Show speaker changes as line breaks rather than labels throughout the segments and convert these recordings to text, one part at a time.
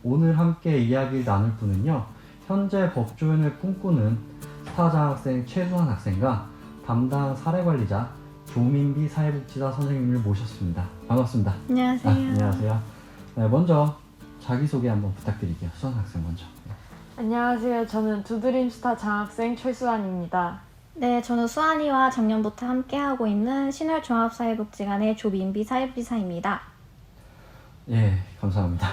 오늘 함께 이야기를 나눌 분은요, 현재 법조인을 꿈꾸는 스타 장학생 최수환 학생과 담당 사례관리자 조민비 사회복지사 선생님을 모셨습니다. 반갑습니다.
안녕하세요.
안녕하세요. 네, 먼저 자기소개 한번 부탁드릴게요. 수환 학생 먼저.
안녕하세요. 저는 두드림스타 장학생 최수환입니다.
네, 저는 수환이와 작년부터 함께하고 있는 신월종합사회복지관의 조민비 사회복지사입니다.
예, 감사합니다.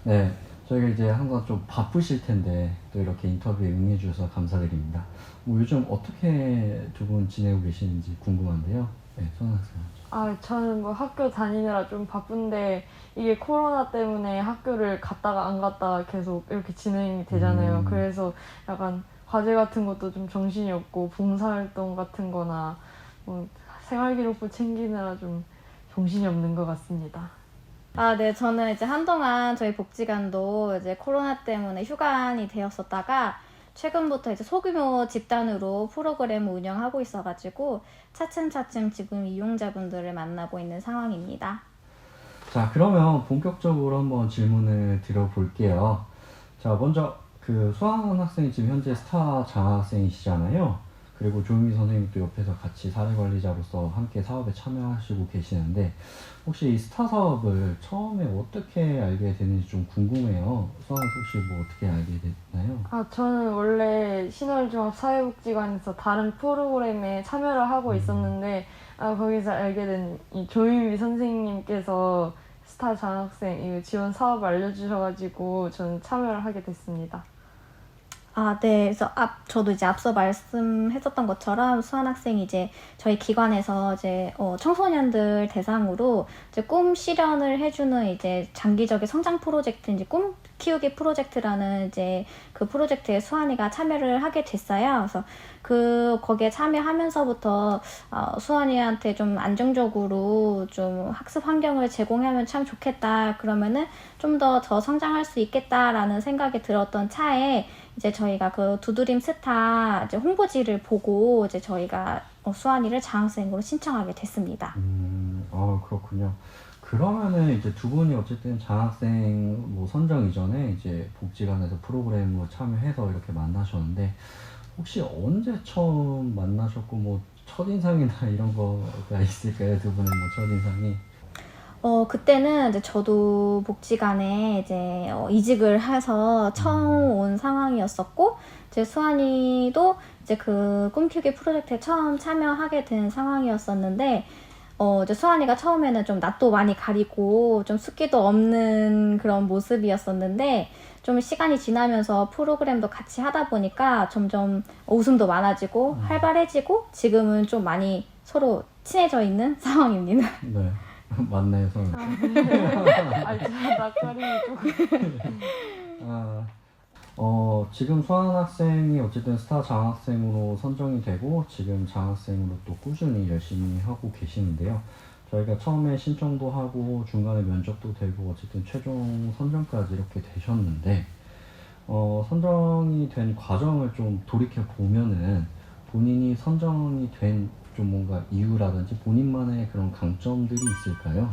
네, 저희가 이제 항상 좀 바쁘실 텐데 또 이렇게 인터뷰에 응해주셔서 감사드립니다. 뭐 요즘 어떻게 두 분 지내고 계시는지 궁금한데요. 네, 수환 학생 먼저.
저는 뭐 학교 다니느라 좀 바쁜데 이게 코로나 때문에 학교를 갔다가 안 갔다가 계속 이렇게 진행이 되잖아요. 그래서 약간 과제 같은 것도 좀 정신이 없고 봉사활동 같은 거나 뭐 생활기록부 챙기느라 좀 정신이 없는 것 같습니다.
네, 저는 이제 한동안 저희 복지관도 이제 코로나 때문에 휴관이 되었었다가 최근부터 이제 소규모 집단으로 프로그램을 운영하고 있어가지고 차츰차츰 지금 이용자분들을 만나고 있는 상황입니다.
자, 그러면 본격적으로 한번 질문을 드려볼게요. 자, 먼저 그 수환 학생이 지금 현재 스타 장학생이시잖아요. 그리고 조민비 선생님도 옆에서 같이 사례관리자로서 함께 사업에 참여하시고 계시는데 혹시 이 스타 사업을 처음에 어떻게 알게 됐는지 좀 궁금해요. 수환 혹시 뭐 어떻게 알게 됐나요?
저는 원래 신월종합사회복지관에서 다른 프로그램에 참여를 하고 있었는데 거기서 알게 된 이 조민비 선생님께서 스타 장학생 이 지원 사업을 알려주셔가지고 저는 참여를 하게 됐습니다.
네. 그래서 저도 이제 앞서 말씀했었던 것처럼 수환 학생이 이제 저희 기관에서 이제 청소년들 대상으로 이제 꿈 실현을 해주는 이제 장기적인 성장 프로젝트, 이제 꿈 키우기 프로젝트라는 이제 그 프로젝트에 수환이가 참여를 하게 됐어요. 그래서 거기에 참여하면서부터 수환이한테 좀 안정적으로 좀 학습 환경을 제공하면 참 좋겠다. 그러면은 좀 더 성장할 수 있겠다라는 생각이 들었던 차에 이제 저희가 그 두드림 스타 이제 홍보지를 보고 이제 저희가 수환이를 장학생으로 신청하게 됐습니다.
그렇군요. 그러면은 이제 두 분이 어쨌든 장학생 뭐 선정 이전에 이제 복지관에서 프로그램으로 참여해서 이렇게 만나셨는데 혹시 언제 처음 만나셨고 뭐 첫인상이나 이런 거가 있을까요? 두 분의 뭐 첫인상이?
그때는 이제 저도 복지관에 이제 이직을 해서 처음 온 상황이었었고, 이제 수환이도 이제 그 꿈키우기 프로젝트에 처음 참여하게 된 상황이었었는데, 이제 수환이가 처음에는 좀 낯도 많이 가리고 좀 숫기도 없는 그런 모습이었었는데, 좀 시간이 지나면서 프로그램도 같이 하다 보니까 점점 웃음도 많아지고 활발해지고 지금은 좀 많이 서로 친해져 있는 상황입니다.
네. 맞네요, 서로.
제가 낯가림이 조금.
지금 수환 학생이 어쨌든 스타 장학생으로 선정이 되고 지금 장학생으로 또 꾸준히 열심히 하고 계시는데요. 저희가 처음에 신청도 하고 중간에 면접도 되고 어쨌든 최종 선정까지 이렇게 되셨는데 선정이 된 과정을 좀 돌이켜 보면은 본인이 선정이 된 좀 뭔가 이유라든지 본인만의 그런 강점들이 있을까요?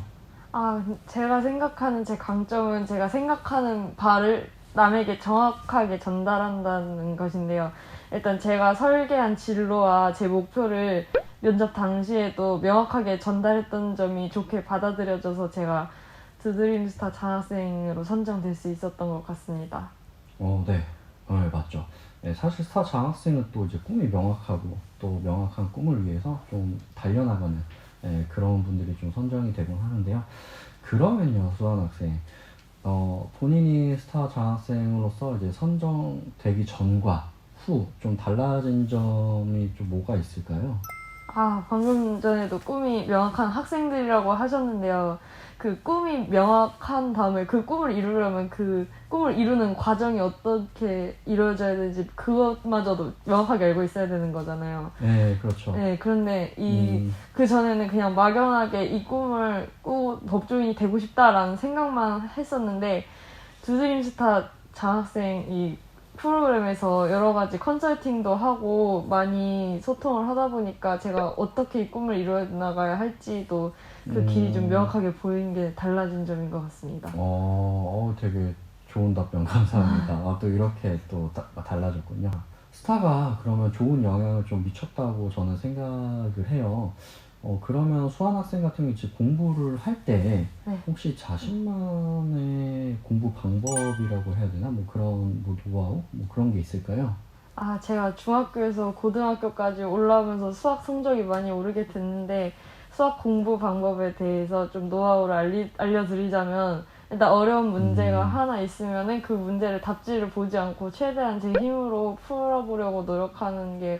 제가 생각하는 제 강점은 제가 생각하는 바를 남에게 정확하게 전달한다는 것인데요. 일단 제가 설계한 진로와 제 목표를 면접 당시에도 명확하게 전달했던 점이 좋게 받아들여져서 제가 두드림스타 장학생으로 선정될 수 있었던 것 같습니다.
네. 맞죠. 네, 사실 스타 장학생은 또 이제 꿈이 명확하고 또 명확한 꿈을 위해서 좀 달려나가는 그런 분들이 좀 선정이 되곤 하는데요. 그러면요, 수환 학생, 본인이 스타 장학생으로서 이제 선정되기 전과 후 좀 달라진 점이 좀 뭐가 있을까요?
방금 전에도 꿈이 명확한 학생들이라고 하셨는데요. 그 꿈이 명확한 다음에 그 꿈을 이루려면 그 꿈을 이루는 과정이 어떻게 이루어져야 되는지 그것마저도 명확하게 알고 있어야 되는 거잖아요.
네, 그렇죠.
네, 그런데 그 전에는 그냥 막연하게 이 꿈을 꾸고 법조인이 되고 싶다라는 생각만 했었는데 두드림스타 장학생 이 프로그램에서 여러 가지 컨설팅도 하고 많이 소통을 하다 보니까 제가 어떻게 이 꿈을 이루어 나가야 할지도 그 길이 좀 명확하게 보이는 게 달라진 점인 것 같습니다.
되게 좋은 답변 감사합니다. 또 이렇게 또 달라졌군요. 스타가 그러면 좋은 영향을 좀 미쳤다고 저는 생각을 해요. 그러면 수한 학생 같은 경우 이제 공부를 할 때
네.
혹시 자신만의 공부 방법이라고 해야 되나? 뭐 그런 뭐 노하우? 뭐 그런 게 있을까요?
제가 중학교에서 고등학교까지 올라오면서 수학 성적이 많이 오르게 됐는데 수학 공부 방법에 대해서 좀 노하우를 알려드리자면 일단 어려운 문제가 하나 있으면은 그 문제를 답지를 보지 않고 최대한 제 힘으로 풀어보려고 노력하는 게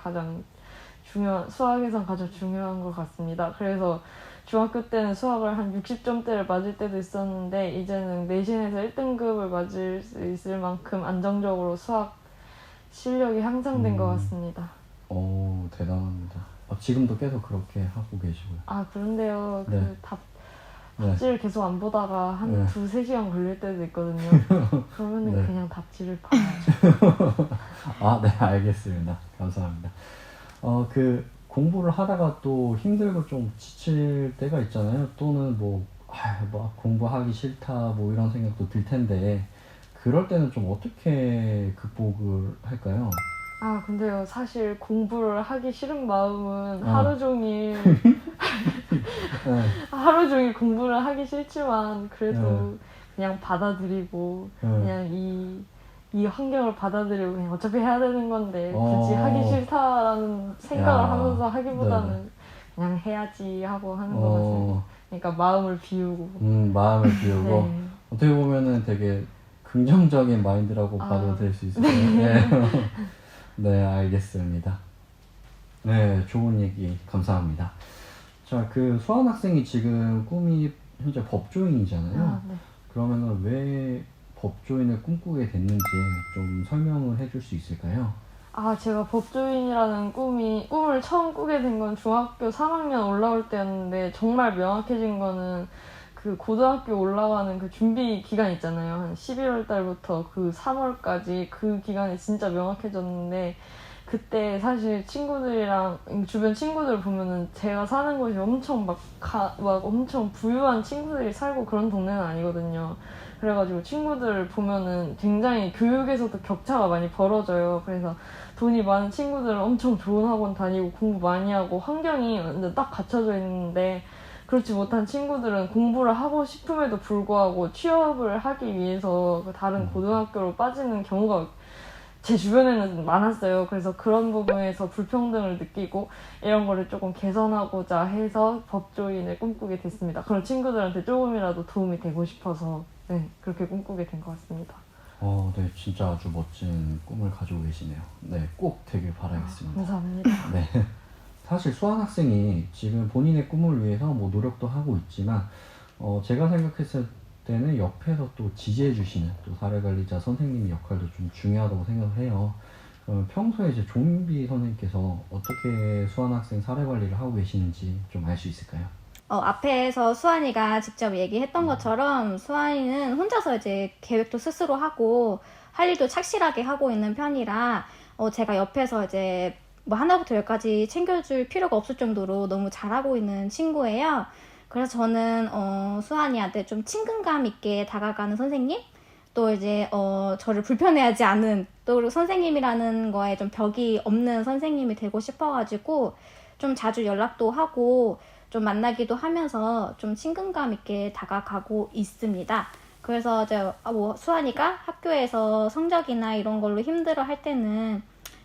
수학에선 가장 중요한 것 같습니다. 그래서 중학교 때는 수학을 한 60점대를 맞을 때도 있었는데 이제는 내신에서 1등급을 맞을 수 있을 만큼 안정적으로 수학 실력이 향상된 것 같습니다.
대단합니다. 지금도 계속 그렇게 하고 계시고요.
그런데요.
네.
그 답지를 계속 안 보다가 한 2-3시간 걸릴 때도 있거든요. 그러면은
네.
그냥 답지를 봐야죠.
네, 알겠습니다. 감사합니다. 그 공부를 하다가 또 힘들고 좀 지칠 때가 있잖아요. 또는 뭐 공부하기 싫다 뭐 이런 생각도 들 텐데 그럴 때는 좀 어떻게 극복을 할까요?
근데요. 사실 공부를 하기 싫은 마음은 하루 종일
네.
하루 종일 공부를 하기 싫지만 그래도
네.
그냥 받아들이고
네.
그냥 이 환경을 받아들이고 그냥 어차피 해야 되는 건데 굳이 하기 싫다라는 생각을 하면서 하기보다는
네.
그냥 해야지 하고 하는 것 같습니다. 그러니까 마음을 비우고.
마음을 비우고
네.
어떻게 보면은 되게 긍정적인 마인드라고 봐도 될 수 있을까요? 네. 네, 알겠습니다. 네, 좋은 얘기 감사합니다. 자, 그 수한 학생이 지금 꿈이 현재 법조인이잖아요.
네.
그러면은 왜 법조인을 꿈꾸게 됐는지 좀 설명을 해줄 수 있을까요?
제가 법조인이라는 꿈을 처음 꾸게 된 건 중학교 3학년 올라올 때였는데 정말 명확해진 거는 그 고등학교 올라가는 그 준비 기간 있잖아요. 한 11월 달부터 그 3월까지 그 기간이 진짜 명확해졌는데 그때 사실 친구들이랑 주변 친구들 보면은 제가 사는 곳이 엄청 막 엄청 부유한 친구들이 살고 그런 동네는 아니거든요. 그래가지고 친구들을 보면은 굉장히 교육에서도 격차가 많이 벌어져요. 그래서 돈이 많은 친구들은 엄청 좋은 학원 다니고 공부 많이 하고 환경이 완전 딱 갖춰져 있는데 그렇지 못한 친구들은 공부를 하고 싶음에도 불구하고 취업을 하기 위해서 그 다른 고등학교로 빠지는 경우가 제 주변에는 많았어요. 그래서 그런 부분에서 불평등을 느끼고 이런 거를 조금 개선하고자 해서 법조인을 꿈꾸게 됐습니다. 그런 친구들한테 조금이라도 도움이 되고 싶어서 그렇게 꿈꾸게 된 것 같습니다.
네, 진짜 아주 멋진 꿈을 가지고 계시네요. 네, 꼭 되길 바라겠습니다.
감사합니다.
네. 사실 수한 학생이 지금 본인의 꿈을 위해서 뭐 노력도 하고 있지만 제가 생각했을 때는 옆에서 또 지지해 주시는 또 사례관리자 선생님의 역할도 좀 중요하다고 생각을 해요. 평소에 이제 조민비 선생님께서 어떻게 수한 학생 사례관리를 하고 계시는지 좀 알 수 있을까요?
앞에서 수환이가 직접 얘기했던 것처럼 수환이는 혼자서 이제 계획도 스스로 하고 할 일도 착실하게 하고 있는 편이라 제가 옆에서 이제 뭐 하나부터 열까지 챙겨줄 필요가 없을 정도로 너무 잘하고 있는 친구예요. 그래서 저는 수환이한테 좀 친근감 있게 다가가는 선생님, 또 이제 저를 불편해하지 않은 또 그리고 선생님이라는 거에 좀 벽이 없는 선생님이 되고 싶어가지고 좀 자주 연락도 하고 좀 만나기도 하면서 좀 친근감 있게 다가가고 있습니다. 그래서 이제 뭐 수환이가 학교에서 성적이나 이런 걸로 힘들어 할 때는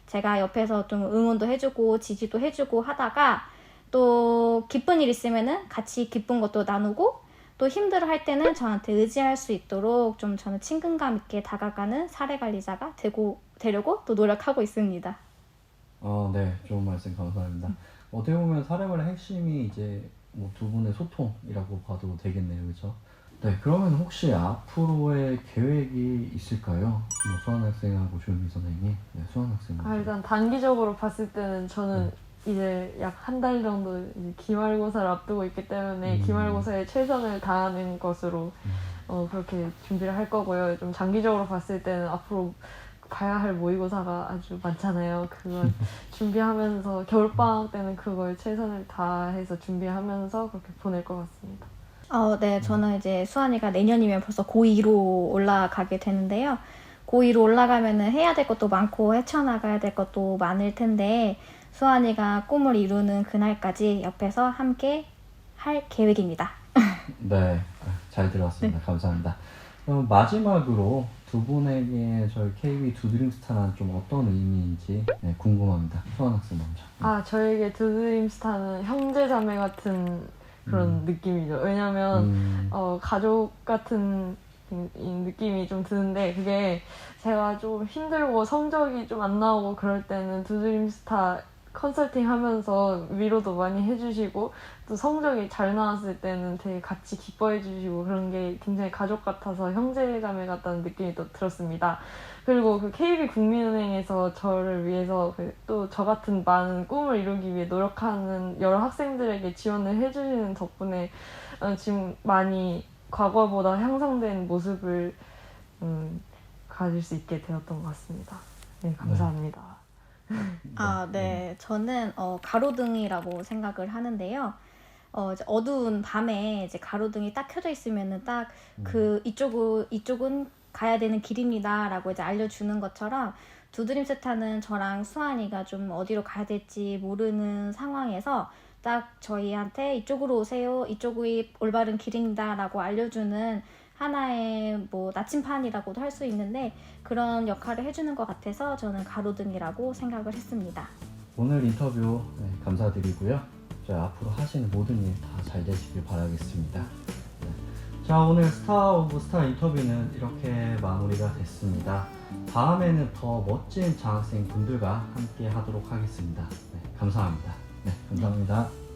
제가 옆에서 좀 응원도 해주고 지지도 해주고 하다가 또 기쁜 일 있으면은 같이 기쁜 것도 나누고 또 힘들어 할 때는 저한테 의지할 수 있도록 좀 저는 친근감 있게 다가가는 사례관리자가 되려고 또 노력하고 있습니다.
네, 좋은 말씀 감사합니다. 어떻게 보면 사례관리 핵심이 이제 뭐 두 분의 소통이라고 봐도 되겠네요, 그렇죠? 네, 그러면 혹시 앞으로의 계획이 있을까요? 뭐 수한 학생하고 조현미 선생님, 네, 수한 학생.
일단 단기적으로 봤을 때는 저는 이제 약 한 달 정도 이제 기말고사를 앞두고 있기 때문에 기말고사에 최선을 다하는 것으로 그렇게 준비를 할 거고요. 좀 장기적으로 봤을 때는 앞으로 봐야 할 모의고사가 아주 많잖아요. 그걸 준비하면서 겨울방학 때는 그걸 최선을 다해서 준비하면서 그렇게 보낼 것 같습니다.
네, 저는 이제 수환이가 내년이면 벌써 고2로 올라가게 되는데요. 고2로 올라가면은 해야 될 것도 많고 헤쳐나가야 될 것도 많을 텐데 수환이가 꿈을 이루는 그날까지 옆에서 함께 할 계획입니다.
네, 잘 들었습니다. 감사합니다. 그럼 마지막으로 두 분에게 저희 KB 두드림스타는 좀 어떤 의미인지 궁금합니다. 수환 학생 먼저.
저에게 두드림스타는 형제자매 같은 그런 느낌이죠. 왜냐면 가족 같은 이 느낌이 좀 드는데 그게 제가 좀 힘들고 성적이 좀 안 나오고 그럴 때는 두드림스타 컨설팅 하면서 위로도 많이 해주시고 또 성적이 잘 나왔을 때는 되게 같이 기뻐해 주시고 그런 게 굉장히 가족 같아서 형제자매 같다는 느낌이 또 들었습니다. 그리고 그 KB국민은행에서 저를 위해서 또 저 같은 많은 꿈을 이루기 위해 노력하는 여러 학생들에게 지원을 해주시는 덕분에 지금 많이 과거보다 향상된 모습을 가질 수 있게 되었던 것 같습니다. 네, 감사합니다.
네. 저는 가로등이라고 생각을 하는데요. 이제 어두운 밤에 이제 가로등이 딱 켜져 있으면은 딱 그 이쪽은 가야 되는 길입니다라고 이제 알려주는 것처럼 두드림스타는 저랑 수환이가 좀 어디로 가야 될지 모르는 상황에서 딱 저희한테 이쪽으로 오세요. 이쪽이 올바른 길입니다라고 알려주는 하나의 뭐 나침판이라고도 할 수 있는데 그런 역할을 해주는 것 같아서 저는 가로등이라고 생각을 했습니다.
오늘 인터뷰 감사드리고요. 저희 앞으로 하시는 모든 일 다 잘 되시길 바라겠습니다. 자, 오늘 스타 오브 스타 인터뷰는 이렇게 마무리가 됐습니다. 다음에는 더 멋진 장학생 분들과 함께 하도록 하겠습니다. 감사합니다. 감사합니다.